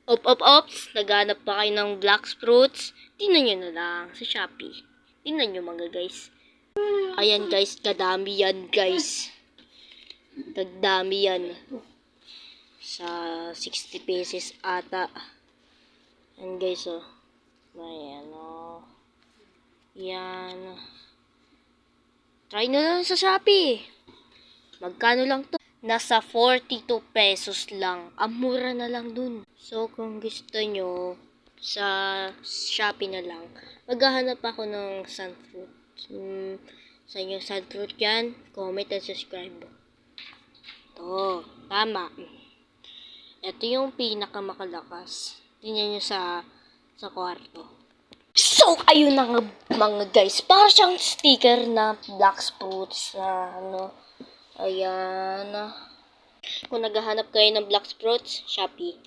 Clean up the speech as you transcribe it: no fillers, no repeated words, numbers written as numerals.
Ops, naghanap pa kayo ng black fruits? Tingnan nyo na lang sa Shopee. Tingnan nyo mga guys. Ayan guys, kadami yan guys. Kadami yan. Sa 60 pesos ata. Ayan guys oh. Ayan oh. Yan. Try nyo lang sa Shopee. Magkano lang to? Nasa 42 pesos lang. Ang mura na lang dun. So, kung gusto nyo, sa Shopee na lang, maghahanap ako ng sunfruit. Sa inyo sunfruit yan, comment and subscribe. Ito, tama. Ito yung pinakamakalakas. Tingnan nyo sa kwarto. So, ayun na nga mga guys. Para siyang sticker na black fruits na ano. Ayan. Kung naghahanap kayo ng black fruits, Shopee.